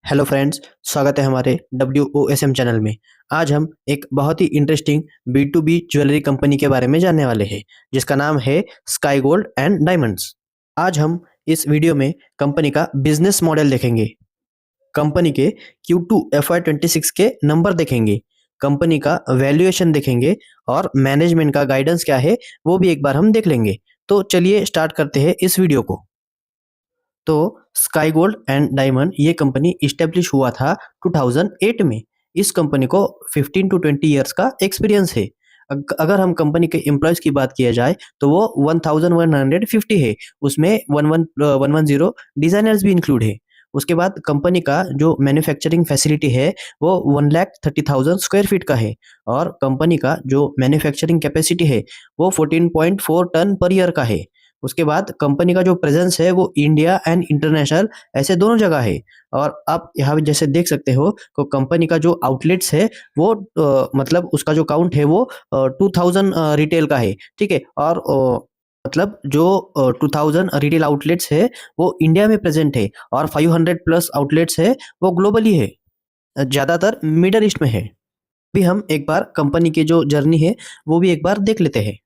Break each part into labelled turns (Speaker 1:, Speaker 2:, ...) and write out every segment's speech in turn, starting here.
Speaker 1: Hello friends, स्वागत है हमारे WOSM चैनल में। आज हम एक बहुत ही इंटरेस्टिंग B2B ज्वेलरी कंपनी के बारे में जानने वाले हैं, जिसका नाम है स्काई गोल्ड एंड डायमंड्स। आज हम इस वीडियो में कंपनी का बिजनेस मॉडल देखेंगे, कंपनी के Q2 FY26 के नंबर देखेंगे, कंपनी का वैल्यूएशन देखेंगे और मैनेजमेंट का गाइडेंस क्या है वो भी एक बार हम देख लेंगे। तो चलिए स्टार्ट करते हैं इस वीडियो को। तो स्काई गोल्ड एंड डायमंड ये कंपनी इस्टेब्लिश हुआ था 2008 में। इस कंपनी को 15 टू 20 इयर्स का एक्सपीरियंस है। अगर हम कंपनी के एम्प्लॉयज की बात किया जाए तो वो 1150 है। उसमें 110 डिजाइनर्स भी इंक्लूड है। उसके बाद कंपनी का जो मैन्युफैक्चरिंग फैसिलिटी है वो 1,30,000 स्क्वायर फीट का है और कंपनी का जो मैन्युफैक्चरिंग कैपेसिटी है वो 14.4 टन पर ईयर का है। उसके बाद कंपनी का जो प्रेजेंस है वो इंडिया एंड इंटरनेशनल ऐसे दोनों जगह है। और आप यहाँ पे जैसे देख सकते हो तो कंपनी का जो आउटलेट्स है वो मतलब उसका जो काउंट है वो 2000 रिटेल का है। ठीक है। और मतलब जो 2000 रिटेल आउटलेट्स है वो इंडिया में प्रेजेंट है और 500 प्लस आउटलेट्स है वो ग्लोबली है, ज्यादातर मिडल ईस्ट में है। अभी हम एक बार कंपनी की जो जर्नी है वो भी एक बार देख लेते हैं।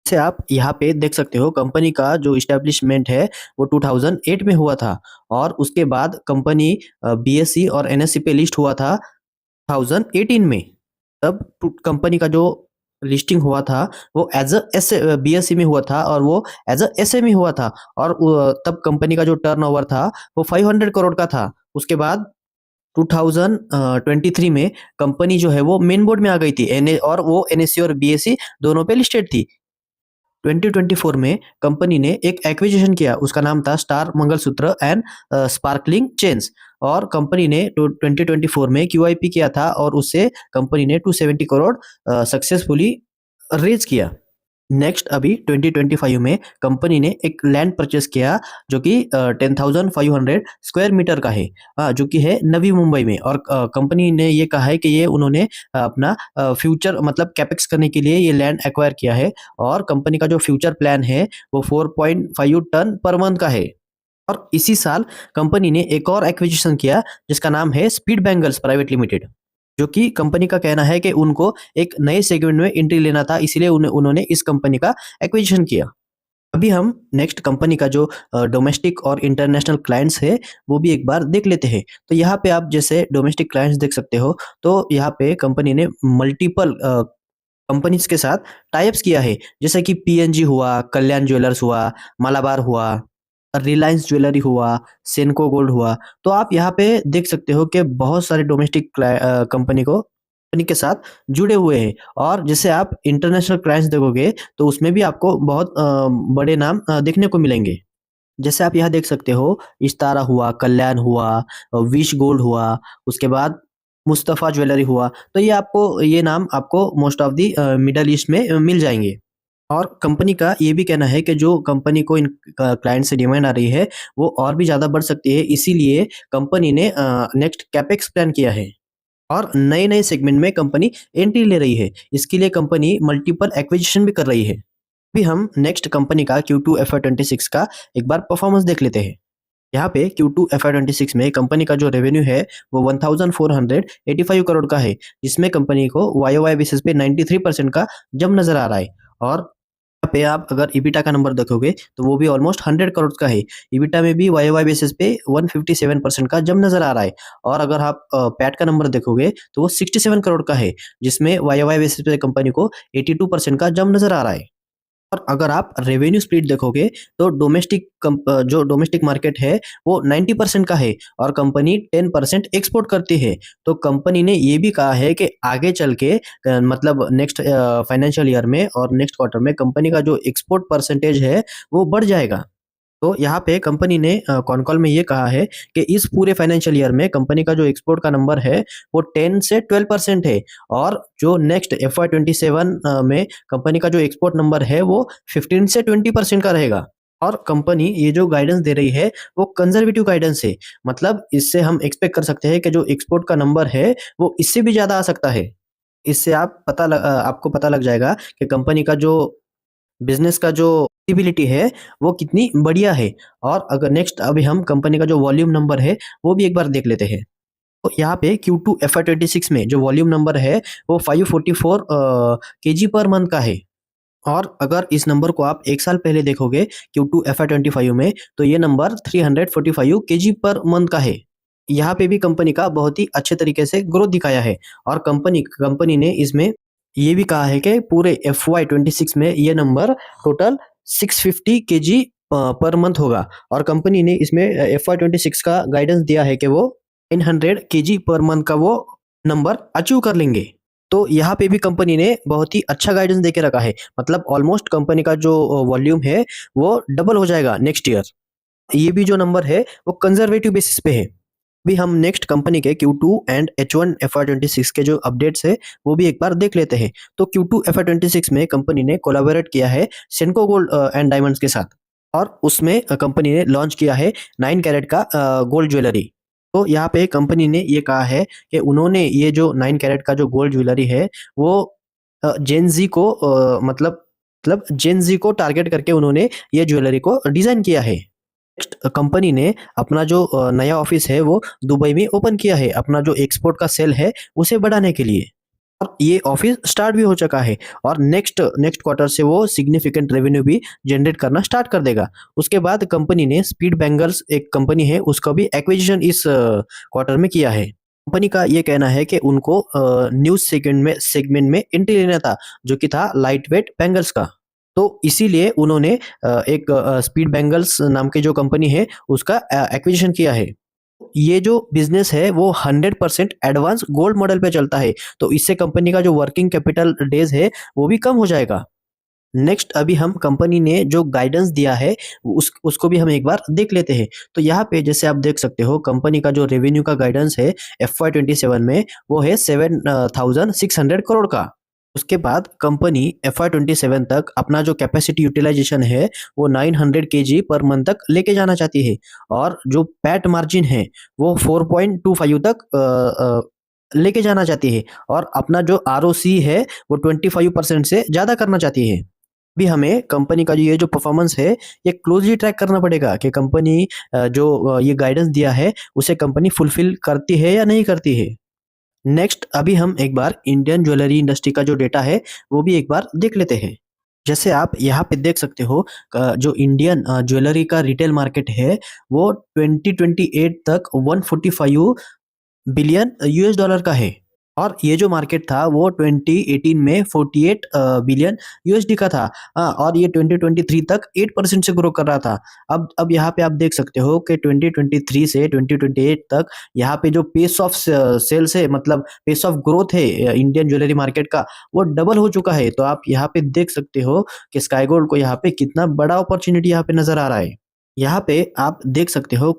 Speaker 1: जैसे आप यहाँ पे देख सकते हो कंपनी का जो इस्टेब्लिशमेंट है वो 2008 में हुआ था और उसके बाद कंपनी BSE और NSE पे लिस्ट हुआ था 2018 में। तब कंपनी का जो लिस्टिंग हुआ था वो एज अ BSE में हुआ था और वो एज अ SME हुआ था। और तब कंपनी का जो टर्नओवर था वो 500 करोड़ का था। उसके बाद 2023 में कंपनी जो है वो मेन बोर्ड में आ गई थी और वो NSE और BSE दोनों पे लिस्टेड थी। 2024 में कंपनी ने एक एक्विजिशन किया, उसका नाम था star mangalsutra and sparkling chains. और कंपनी ने 2024 में QIP किया था और उससे कंपनी ने 270 करोड़ सक्सेसफुली रेज किया। नेक्स्ट अभी 2025 में कंपनी ने एक लैंड परचेस किया जो कि 10,500 स्क्वायर मीटर का है, जो कि है नवी मुंबई में। और कंपनी ने ये कहा है कि ये उन्होंने अपना फ्यूचर मतलब कैपेक्स करने के लिए ये लैंड एक्वायर किया है। और कंपनी का जो फ्यूचर प्लान है वो 4.5 टन पर मंथ का है। और इसी साल कंपनी ने एक और एक्विजिशन किया जिसका नाम है स्पीड बैंगल्स प्राइवेट लिमिटेड, जो कि कंपनी का कहना है कि उनको एक नए सेगमेंट में एंट्री लेना था, इसीलिए उन्होंने इस कंपनी का एक्विजिशन किया। अभी हम नेक्स्ट कंपनी का जो डोमेस्टिक और इंटरनेशनल क्लाइंट्स है वो भी एक बार देख लेते हैं। तो यहाँ पे आप जैसे डोमेस्टिक क्लाइंट्स देख सकते हो, तो यहाँ पे कंपनी ने मल्टीपल कंपनीज के साथ टाइप्स किया है, जैसे कि PNG हुआ, कल्याण ज्वेलर्स हुआ, मालाबार हुआ, रिलायंस ज्वेलरी हुआ, सेनको गोल्ड हुआ। तो आप यहाँ पे देख सकते हो कि बहुत सारे डोमेस्टिक कंपनी के साथ जुड़े हुए हैं। और जैसे आप इंटरनेशनल क्लाइंट्स देखोगे तो उसमें भी आपको बहुत बड़े नाम देखने को मिलेंगे। जैसे आप यहाँ देख सकते हो इस्तारा हुआ, कल्याण हुआ, विश गोल्ड हुआ, उसके बाद मुस्तफा ज्वेलरी हुआ। तो ये नाम आपको most of the middle east में मिल जाएंगे। और कंपनी का ये भी कहना है कि जो कंपनी को इन क्लाइंट से डिमांड आ रही है वो और भी ज़्यादा बढ़ सकती है, इसीलिए कंपनी ने नेक्स्ट कैपेक्स प्लान किया है और नए नए सेगमेंट में कंपनी एंट्री ले रही है। इसके लिए कंपनी मल्टीपल एक्विजिशन भी कर रही है। अभी हम नेक्स्ट कंपनी का Q2 FY26 का एक बार परफॉर्मेंस देख लेते हैं। यहाँ पे Q2 FY26 में कंपनी का जो रेवेन्यू है वो 1485 करोड़ का है, जिसमें कंपनी को YOY बेसिस पे 93% का जंप नजर आ रहा है। और यहाँ पे आप अगर EBITDA का नंबर देखोगे तो वो भी ऑलमोस्ट 100 करोड़ का है। EBITDA में भी YOY बेसिस पे 157% का जंप नजर आ रहा है। और अगर आप पैट का नंबर देखोगे तो वो 67 करोड़ का है, जिसमें YOY बेसिस पे कंपनी को 82% का जंप नजर आ रहा है। और अगर आप रेवेन्यू स्प्लिट देखोगे तो जो डोमेस्टिक मार्केट है वो 90% का है और कंपनी 10% एक्सपोर्ट करती है। तो कंपनी ने ये भी कहा है कि आगे चल के मतलब नेक्स्ट फाइनेंशियल ईयर में और नेक्स्ट क्वार्टर में कंपनी का जो एक्सपोर्ट परसेंटेज है वो बढ़ जाएगा। तो यहाँ पे कंपनी ने कॉन कॉल में ये कहा है कि इस पूरे फाइनेंशियल ईयर में कंपनी का जो एक्सपोर्ट का नंबर है वो 10 से 12% है। और जो नेक्स्ट FY27 में कंपनी का जो एक्सपोर्ट नंबर है वो 15 से 20% का रहेगा। और कंपनी ये जो गाइडेंस दे रही है वो कंजर्वेटिव गाइडेंस है, मतलब इससे हम एक्सपेक्ट कर सकते हैं कि जो एक्सपोर्ट का नंबर है वो इससे भी ज्यादा आ सकता है। इससे आपको पता लग जाएगा कि कंपनी का जो बिजनेस का जो एबिलिटी है वो कितनी बढ़िया है। और अगर नेक्स्ट अभी हम कंपनी का जो वॉल्यूम नंबर है वो भी एक बार देख लेते हैं। तो यहाँ पे Q2 FY26 में जो वॉल्यूम नंबर है वो 544 केजी पर मंथ का है। और अगर इस नंबर को आप एक साल पहले देखोगे Q2 FY25 में, तो ये नंबर 345 केजी पर मंथ का है। यहाँ पे भी कंपनी का बहुत ही अच्छे तरीके से ग्रोथ दिखाया है। और कंपनी ने इसमें ये भी कहा है कि पूरे FY26 में ये number total 650 KG per month होगा। और कंपनी ने इसमें FY26 का गाइडेंस दिया है कि वो 900 केजी पर मंथ का वो नंबर अचीव कर लेंगे। तो यहाँ पे भी कंपनी ने बहुत ही अच्छा गाइडेंस देके रखा है। मतलब ऑलमोस्ट कंपनी का जो वॉल्यूम है वो डबल हो जाएगा नेक्स्ट ईयर। ये भी जो नंबर है वो कंजर्वेटिव बेसिस पे है। अभी हम नेक्स्ट कंपनी के Q2 एंड H1 FY26 के जो अपडेट्स है वो भी एक बार देख लेते हैं। तो Q2 FY26 में कंपनी ने कोलैबोरेट किया है सेंको गोल्ड एंड डायमंड्स के साथ। और उसमें कंपनी ने लॉन्च किया है 9 कैरेट का गोल्ड ज्वेलरी। तो यहाँ पे कंपनी ने ये कहा है कि उन्होंने ये जो 9 कैरेट का जो गोल्ड ज्वेलरी है वो जेन जी को मतलब जेन जी को टारगेट करके उन्होंने ये ज्वेलरी को डिजाइन किया है। नेक्स्ट कंपनी ने अपना जो नया ऑफिस है वो दुबई में ओपन किया है, अपना जो एक्सपोर्ट का सेल है उसे बढ़ाने के लिए। और ये ऑफिस स्टार्ट भी हो चुका है। और नेक्स्ट नेक्स्ट क्वार्टर से वो सिग्निफिकेंट रेवेन्यू भी जनरेट करना स्टार्ट कर देगा। उसके बाद कंपनी ने स्पीड बैंगल्स एक कंपनी है उसका भी एक्विजिशन इस क्वार्टर में किया है। कंपनी का ये कहना है कि उनको न्यूज सेगमेंट में एंट्री लेना था, जो कि था लाइट वेट बैंगल्स का। तो इसीलिए उन्होंने एक स्पीड बैंगल्स नाम की जो कंपनी है उसका एक्विजिशन किया है। ये जो बिजनेस है वो 100% एडवांस गोल्ड मॉडल पे चलता है। तो इससे कंपनी का जो वर्किंग कैपिटल डेज है वो भी कम हो जाएगा। नेक्स्ट अभी हम कंपनी ने जो गाइडेंस दिया है उसको भी हम एक बार देख लेते हैं। तो यहाँ पे जैसे आप देख सकते हो कंपनी का जो रेवेन्यू का गाइडेंस है FY27 में वो है 7,600 करोड़ का। उसके बाद कंपनी FY27 तक अपना जो कैपेसिटी यूटिलाइजेशन है वो 900 केजी पर मंथ तक लेके जाना चाहती है। और जो पैट मार्जिन है वो 4.25 तक लेके जाना चाहती है। और अपना जो ROC है वो 25% से ज़्यादा करना चाहती है। अभी हमें कंपनी का ये जो परफॉर्मेंस है ये क्लोजली ट्रैक करना पड़ेगा कि कंपनी जो ये गाइडेंस दिया है उसे कंपनी फुलफिल करती है या नहीं करती है। नेक्स्ट अभी हम एक बार इंडियन ज्वेलरी इंडस्ट्री का जो डेटा है वो भी एक बार देख लेते हैं। जैसे आप यहाँ पे देख सकते हो जो इंडियन ज्वेलरी का रिटेल मार्केट है वो 2028 तक 145 बिलियन US डॉलर का है। और ये जो मार्केट था वो 2018 में 48 बिलियन USD का था। और ये 2023 तक 8% से ग्रो कर रहा था। अब यहाँ पे आप देख सकते हो कि 2023 से 2028 तक यहाँ पे जो पेस ऑफ सेल्स है, मतलब पेस ऑफ ग्रोथ है इंडियन ज्वेलरी मार्केट का, वो डबल हो चुका है। तो आप यहाँ पे देख सकते हो कि स्काई गोल्ड को यहाँ पे कितना बड़ा अपॉर्चुनिटी यहाँ पे नजर आ रहा है। यहाँ पे आप देख सकते हो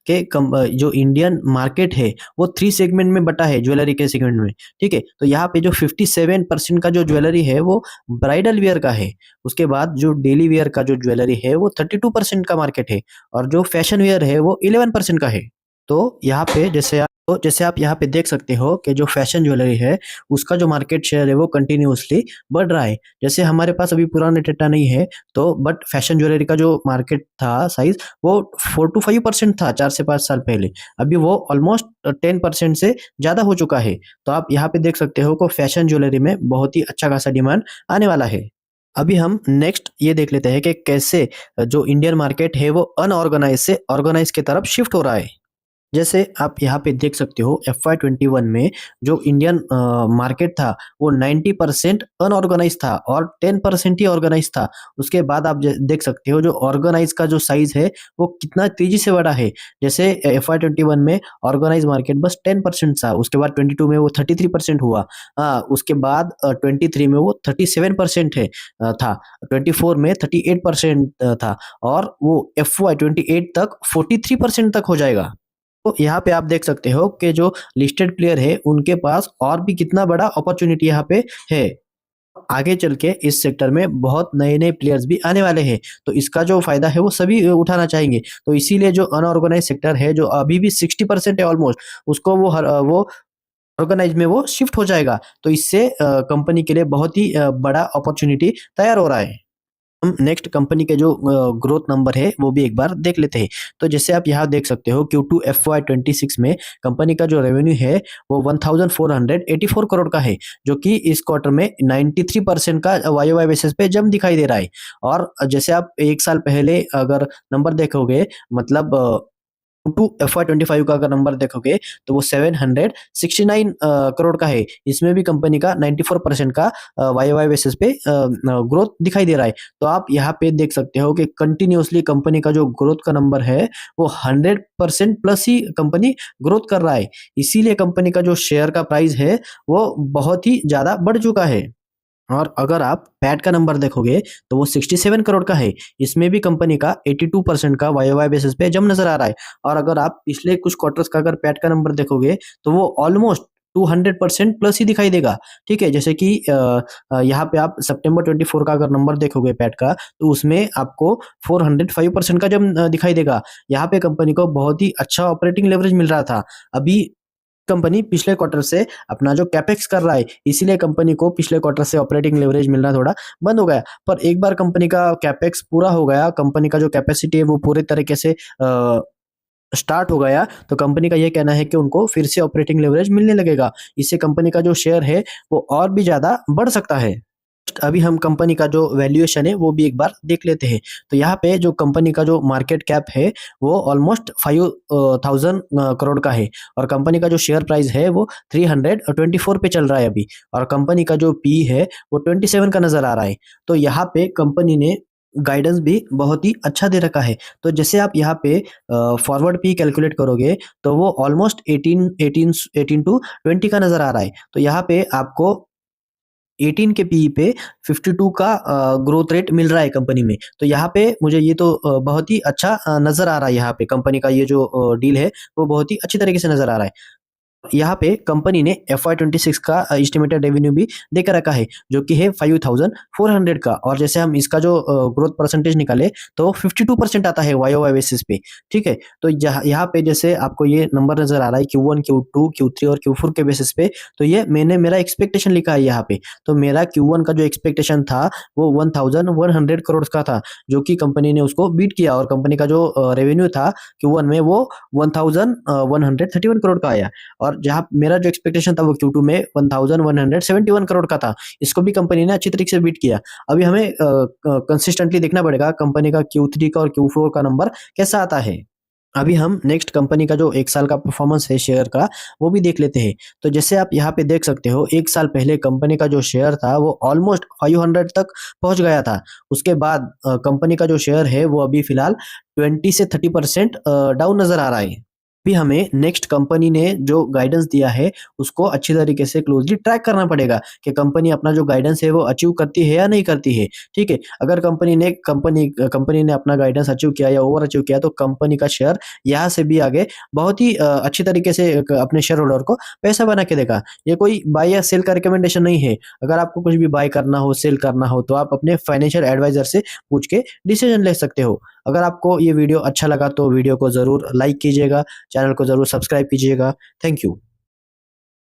Speaker 1: जो इंडियन मार्केट है वो 3 सेगमेंट में बटा है ज्वेलरी के सेगमेंट में। ठीक है, तो यहाँ पे जो 57% का जो ज्वेलरी है वो ब्राइडल वियर का है। उसके बाद जो डेली वियर का जो ज्वेलरी है वो 32% का मार्केट है। और जो फैशन वियर है वो 11% का है। तो यहाँ पे जैसे आप यहाँ पे देख सकते हो कि जो फैशन ज्वेलरी है उसका जो मार्केट शेयर है वो कंटिन्यूअसली बढ़ रहा है। जैसे हमारे पास अभी पुराना डेटा नहीं है, तो बट फैशन ज्वेलरी का जो मार्केट था साइज वो 4 to 5% था 4 से 5 साल पहले। अभी वो ऑलमोस्ट 10% से ज़्यादा हो चुका है। तो आप यहाँ पे देख सकते हो कि फैशन ज्वेलरी में बहुत ही अच्छा खासा डिमांड आने वाला है। अभी हम नेक्स्ट ये देख लेते हैं कि कैसे जो इंडियन मार्केट है वो अनऑर्गेनाइज से ऑर्गेनाइज की तरफ शिफ्ट हो रहा है। जैसे आप यहाँ पे देख सकते हो FY21 में जो इंडियन मार्केट था वो 90% अनऑर्गेनाइज था और 10% ही ऑर्गेनाइज था। उसके बाद आप देख सकते हो जो ऑर्गेनाइज का जो साइज है वो कितना तेजी से बढ़ा है। जैसे FY21 में ऑर्गेनाइज मार्केट बस 10% था, उसके बाद 22 में वो 33% हुआ। उसके बाद 23 में वो 37% था, 24 में 38% था, और वो FY28 तक 43% तक हो जाएगा। तो यहाँ पे आप देख सकते हो कि जो लिस्टेड प्लेयर है उनके पास और भी कितना बड़ा अपॉर्चुनिटी यहाँ पे है। आगे चल के इस सेक्टर में बहुत नए-नए प्लेयर्स भी आने वाले हैं, तो इसका जो फ़ायदा है वो सभी उठाना चाहेंगे। तो इसीलिए जो अनऑर्गेनाइज़ सेक्टर है जो अभी भी 60% है ऑलमोस्ट, उसको वो ऑर्गेनाइज़ में वो शिफ्ट हो जाएगा। तो इससे कंपनी के लिए बहुत ही बड़ा अपॉर्चुनिटी तैयार हो रहा है। हम नेक्स्ट कंपनी के जो ग्रोथ नंबर है वो भी एक बार देख लेते हैं। तो जैसे आप यहाँ देख सकते हो Q2 FY26 में कंपनी का जो रेवेन्यू है वो 1484 करोड़ का है, जो कि इस क्वार्टर में 93% का वाई बेसिस पे जंप दिखाई दे रहा है। और जैसे आप एक साल पहले अगर नंबर देखोगे, मतलब टू FY25 का अगर नंबर देखोगे तो वो 769 करोड़ का है। इसमें भी कंपनी का 94% का वाई बेसिस पे ग्रोथ दिखाई दे रहा है। तो आप यहाँ पे देख सकते हो कि कंटिन्यूअसली कंपनी का जो ग्रोथ का नंबर है वो 100% प्लस ही कंपनी ग्रोथ कर रहा है। इसीलिए कंपनी का जो शेयर का प्राइस है वो बहुत ही ज्यादा बढ़ चुका है। और अगर आप पैट का नंबर देखोगे तो वो 67 करोड़ का है। इसमें भी कंपनी का 82% का वाई बेसिस पे जंप नजर आ रहा है। और अगर आप पिछले कुछ क्वार्टर्स का अगर पैट का नंबर देखोगे तो वो ऑलमोस्ट 200% प्लस ही दिखाई देगा। ठीक है, जैसे कि यहाँ पे आप सितंबर 24 का अगर नंबर देखोगे पैट का, तो उसमें आपको 405% का जंप दिखाई देगा। यहाँ पे कंपनी को बहुत ही अच्छा ऑपरेटिंग लेवरेज मिल रहा था। अभी कंपनी पिछले क्वार्टर से अपना जो कैपेक्स कर रहा है, इसीलिए कंपनी को पिछले क्वार्टर से ऑपरेटिंग लेवरेज मिलना थोड़ा बंद हो गया। पर एक बार कंपनी का कैपेक्स पूरा हो गया, कंपनी का जो कैपेसिटी है वो पूरे तरीके से स्टार्ट हो गया, तो कंपनी का ये कहना है कि उनको फिर से ऑपरेटिंग लेवरेज मिलने लगेगा। इससे कंपनी का जो शेयर है वो और भी ज्यादा बढ़ सकता है। अभी हम कंपनी का जो वैल्यूएशन है वो भी एक बार देख लेते हैं। तो यहाँ पे जो कंपनी का जो मार्केट कैप है वो ऑलमोस्ट 5000 करोड़ का है। और कंपनी का जो शेयर प्राइस है वो 324 पे चल रहा है अभी। और कंपनी का जो पी है वो 27 का नजर आ रहा है। तो यहाँ पे कंपनी ने गाइडेंस भी बहुत ही अच्छा दे रखा है। तो जैसे आप यहाँ पे फॉरवर्ड पी कैलकुलेट करोगे तो वो ऑलमोस्ट 18 टू 20 का नजर आ रहा है। तो यहाँ पे आपको 18 के पीई पे 52 का ग्रोथ रेट मिल रहा है कंपनी में। तो यहाँ पे मुझे ये तो बहुत ही अच्छा नजर आ रहा है। यहाँ पे कंपनी का ये जो डील है वो बहुत ही अच्छी तरीके से नजर आ रहा है। यहाँ पे कंपनी ने FY26 का एस्टिमेटेड रेवेन्यू भी देकर रखा है, जो कि है 5400 का। और जैसे हम इसका जो ग्रोथ परसेंटेज निकाले तो 52% आता है वाई बेसिस पे। ठीक है, तो यहाँ पे जैसे आपको ये नंबर नजर आ रहा है Q1 Q2 Q3 और Q4 के बेसिस पे, तो ये मैंने मेरा एक्सपेक्टेशन लिखा है यहाँ पे। तो मेरा Q1 का जो एक्सपेक्टेशन था वो 1100 करोड़ का था, जो कि कंपनी ने उसको बीट किया। और कंपनी का जो रेवेन्यू था Q1 में वो 1131 करोड़ का आया। और जहाँ मेरा जो एक्सपेक्टेशन था वो Q2 में 1171 करोड़ का था। इसको भी कंपनी ने अच्छी तरीके से बीट किया। अभी हमें कंसिस्टेंटली देखना पड़ेगा कंपनी का Q3 का और Q4 का नंबर कैसा आता है। अभी हम नेक्स्ट कंपनी का जो एक साल का परफॉर्मेंस है शेयर का वो भी देख लेते हैं। तो जैसे आप यहाँ पे देख सकते हो, एक साल पहले कंपनी का जो शेयर था वो ऑलमोस्ट 500 तक पहुंच गया था। उसके बाद कंपनी का जो शेयर है वो अभी फिलहाल 20 से 30% डाउन नजर आ रहा है। भी हमें नेक्स्ट कंपनी ने जो गाइडेंस दिया है उसको अच्छी तरीके से क्लोजली ट्रैक करना पड़ेगा कि कंपनी अपना जो गाइडेंस है वो अचीव करती है या नहीं करती है। ठीक है, अगर कंपनी ने अपना गाइडेंस अचीव किया या ओवर अचीव किया तो कंपनी का शेयर यहाँ से भी आगे बहुत ही अच्छी तरीके से अपने शेयर होल्डर को पैसा बना के देगा। ये कोई बाय या सेल का रिकमेंडेशन नहीं है। अगर आपको कुछ भी बाय करना हो, सेल करना हो, तो आप अपने फाइनेंशियल एडवाइजर से पूछ के डिसीजन ले सकते हो। अगर आपको ये वीडियो अच्छा लगा तो वीडियो को जरूर लाइक कीजिएगा, चैनल को जरूर सब्सक्राइब कीजिएगा। Thank you.